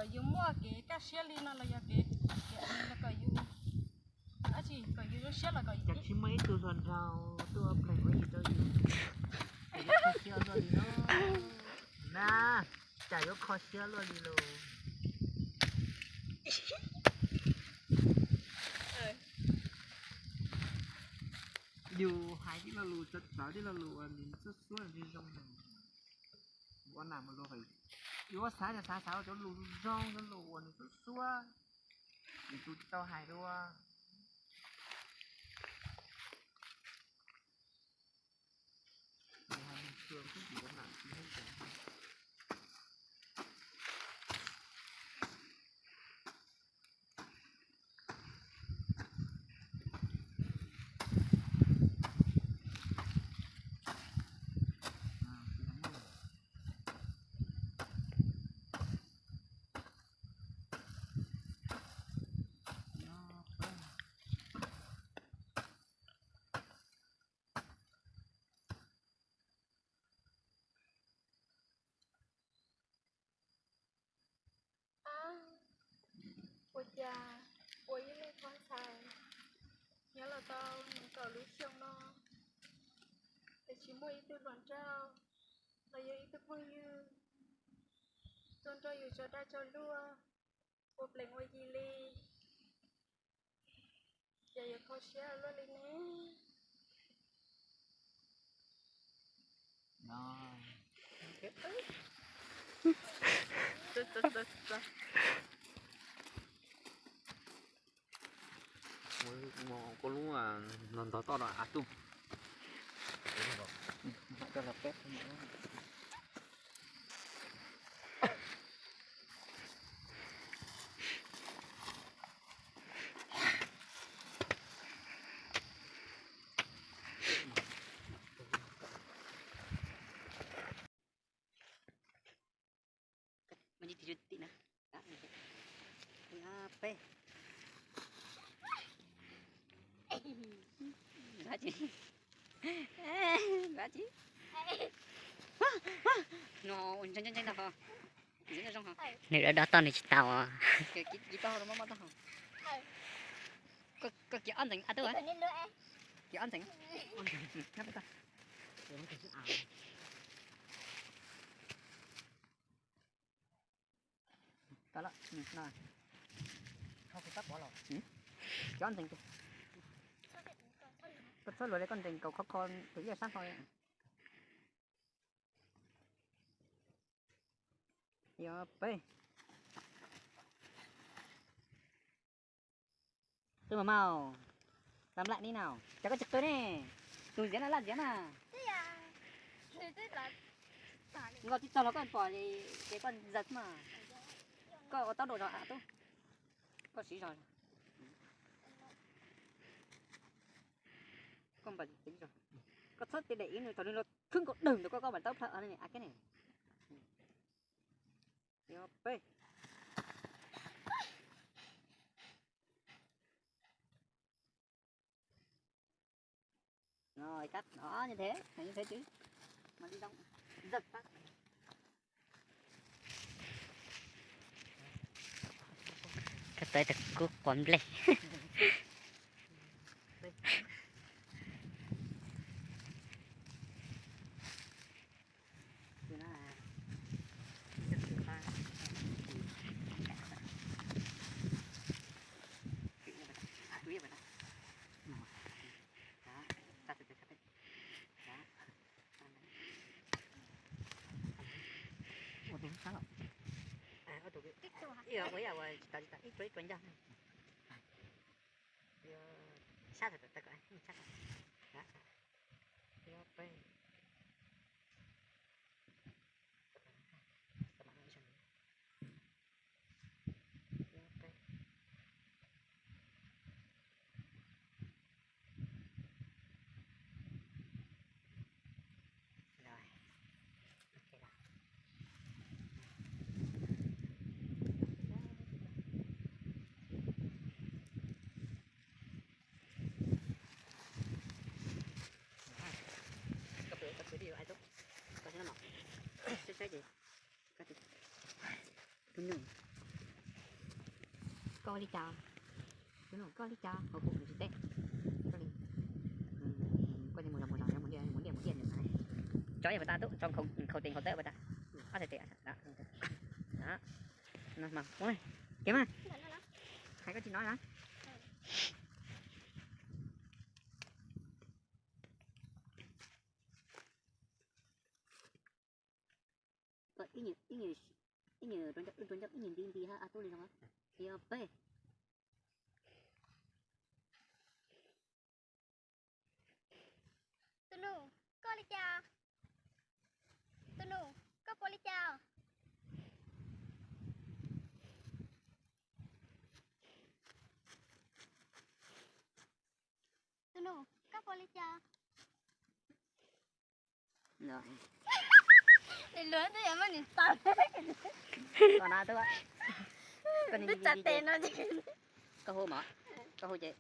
có dùng mua cái cá xe li nó là cái là có dùng à chị có dùng xe là có chắc chỉ mấy từ lần rau tôi phải có gì tôi khó xưa luôn đi nó na chả có khó xưa luôn đi luôn dù hai cái là lù chất sáu cái là lù mình chút xuống đi trong này bọn nào mà lù phải dù sáng là sáng sáu chỗ lù rong cái lù mình chút xuống thì tụi tao hai đua thường cái gì đó nặng thì không cần ôi cha ôi với mấy con xài nhớ là tao những cờ lưới xong nó để chỉ mua ít đoàn trao là ít vui như tôn cho dù cho ta cho lúa một lần ngồi gì li giờ giờ khó xé luôn đi nè nó một con lúa nó to đó à tung cho là pet mình đi tí nè pe Gã chị Gã chị nó chân chân đâu hả dính ở trong hả nếu đã to này tao à cái to nó mất hả có kiểu ăn thành à tôi à kiểu ăn thành nhấp ta đó là này không phải tắt bỏ rồi kiểu ăn thành có số loại con tình cầu khó con thử ra sát thôi giờ pe tôi mà mau làm lại đi nào chả có chực tôi nè tôi diễn là diễn à ngồi tí cho nó con bỏ thì cái con giật mà có tao đồ rồi à tôi có xí rồi con bà tính rồi có sốt thì để ý rồi cho nên nó không có đừng được có bản tao thợ này à cái này giờ pe rồi cắt đó như thế chứ mà đi đông giật phát cắt tới thật cú quấn lên iya, iya, cita-cita itu aja. Ya, satu tak kan, satu. Ya, ya apa? Cái gì? Cái gì? Tôi nhung. có đi chào cái nó có đi chào họ cũng chỉ tết có đi có những một lần muốn đi được này cho vậy ta tốt trong không tiền không tệ vậy ta có thể tệ đó đó nó mà ôi kiếm à hay có chị nói đó cái như tuần chấp cái nhìn đi ha à tôi đi không á thì pe Tunu, có đi chào. Tunu, có đi chào. Tunu, có đi chào. rồi Đi lớn thế mà nhìn tao. còn nào tôi á còn Biết chặt tiền nó chứ. có hồ mà có hồ chị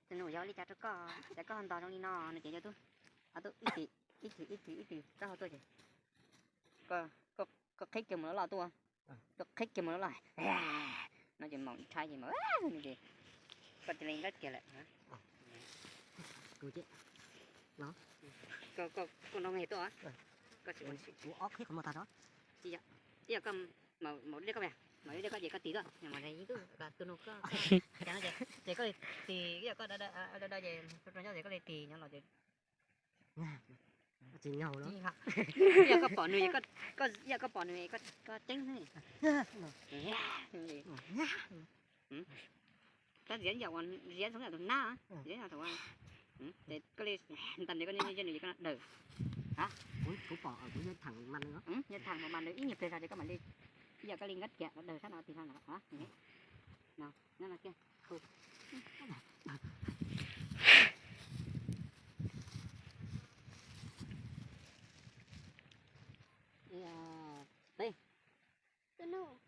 tôi nói giáo đi chặt có để có hoàn toàn trong đi nó chị cho tôi à tôi ít thì có hồ tôi chị có khách kiểu mà nó là tôi có khách kiểu mà nó lại nó chỉ mỏng trai gì mà gì có chỉ lên rất kia lại hả tôi chứ nó có nó nghe tôi á có chịu óc hết không mà ta đó chị ạ giờ cầm một đứa có vẻ mấy đứa có gì có tí rồi nhưng mà này cứ cả tôi nó có cái nó chỉ có thì giờ có đây gì tôi nói gì có thì nó là gì chỉ nhau đó giờ có bỏ nuôi có giờ có bỏ nuôi có tránh thế cái diễn giờ còn diễn sống là tuần na diễn là tuần để có đi tầm để có nên dân này có đời hả cũng bỏ ở cũng thằng mặn nữa như thằng mà mặn đấy ít nhiều thời gian để các bạn đi bây giờ cái linh ngắt kẹt nó đời sát nào thì sao nào hả nào nó là kia không đây Tunu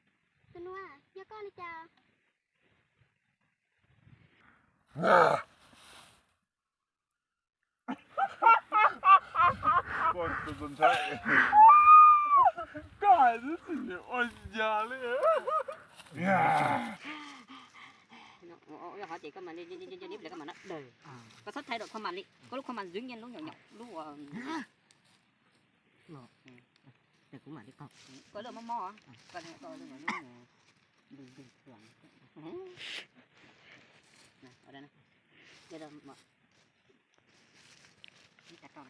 à, giờ có đi chào. Quanto non c'è? Cazzo, ti ognale. họ chỉ có mà đi để các bạn nó đời có sắp thay đổi khoang màn đi có lúc khoang màn dính nhiên lúc nhỏ lúc để cũng mà đi có được mò á còn này có được lúc đừng tưởng ở đây này đây là mà chặt con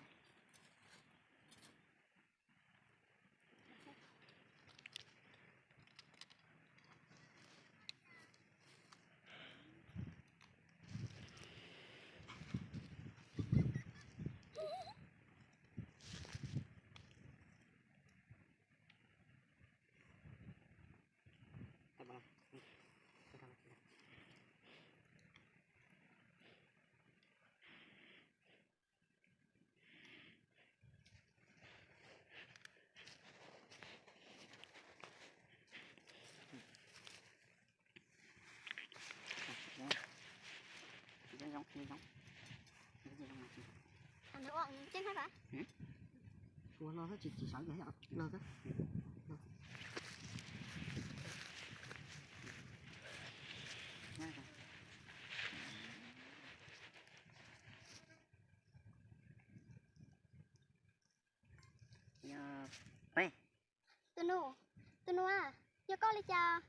giống Anh nó bọn chết hết hả? Ủa nó chỉ sợ vậy hả? Nó đó. Ê. Tunu à, giờ có đi chào.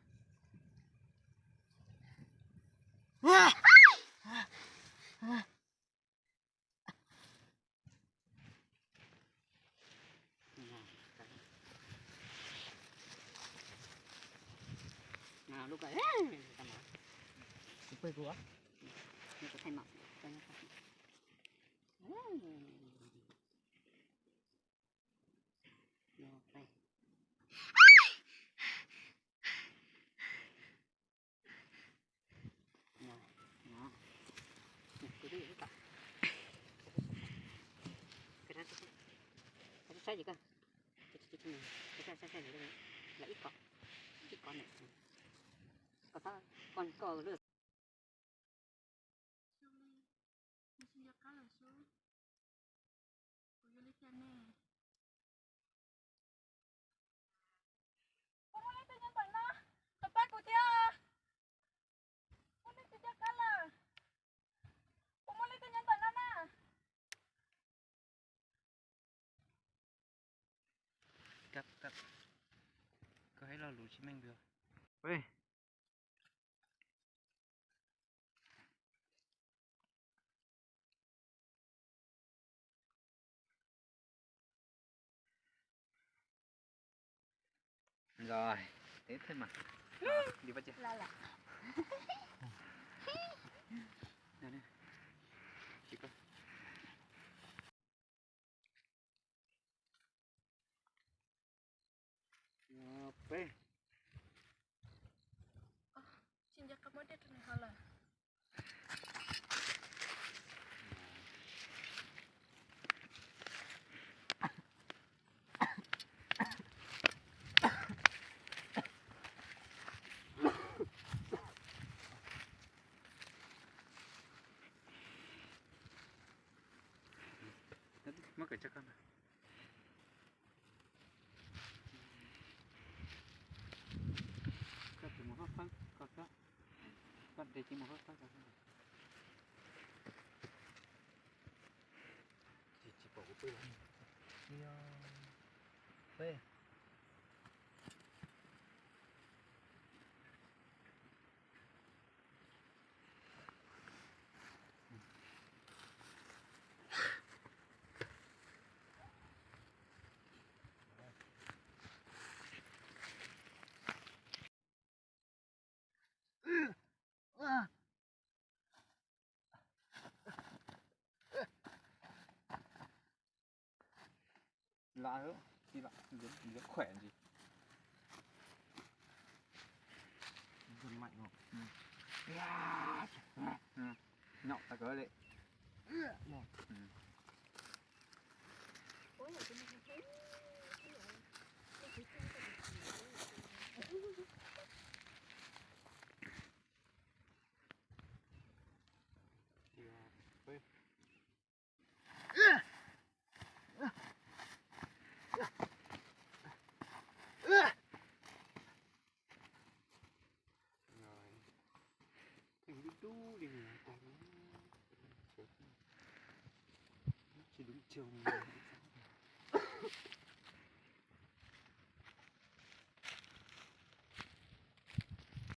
Nào lúc ấy quê của nó có thay mặt cho nó đây nó cái gì cả cái sai gì cơ cái sai gì đấy là ít con này có sao con được Xin cho cá là số. Cô lấy chân nè. Cô lấy chân nhân bản đó. Tập bác của tia. cắt cắt có thấy là lũ chim anh được ơi rồi thế thôi mà đi bắt chưa La la. nè nè chị coi bê Xin chào các bạn đến với kênh. mất cái chắc ăn cắt thì một phát phát cắt để chỉ một phát phát chỉ bỏ cái bê lạ nữa đi lại rất khỏe gì rất mạnh không nhọn ta cỡ đấy Ủa là tôi không thấy. thành cái đu đi mà còn chỉ đúng chiều